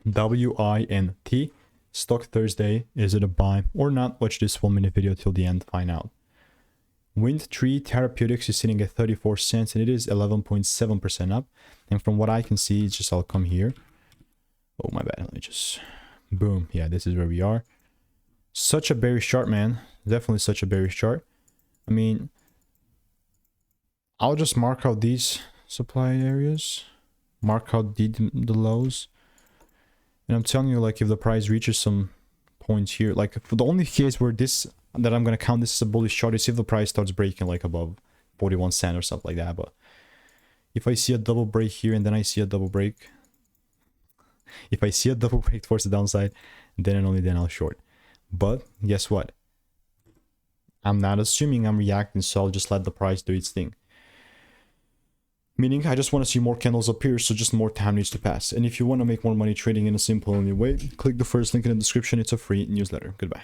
WINT Stock Thursday. Is it a buy or not? Watch this 1-minute video till the end, find out. Windtree Therapeutics is sitting at 34 cents and it is 11.7% up. And from what I can see, it's just, I'll come here. Oh, my bad. Let me just, boom. Yeah, this is where we are. Such a bearish chart, man. Definitely such a bearish chart. I mean, I'll just mark out these supply areas. Mark out the lows. And I'm telling you, like, if the price reaches some points here, like, the only case where this, that I'm going to count this as a bullish chart is if the price starts breaking, like, above 41 cents or something like that. But if I see a double break here and then I see a double break, if I see a double break towards the downside, then and only then I'll short. But guess what? I'm not assuming I'm reacting, so I'll just let the price do its thing. Meaning, I just want to see more candles appear, so just more time needs to pass. And if you want to make more money trading in a simple only way, click the first link in the description. It's a free newsletter. Goodbye.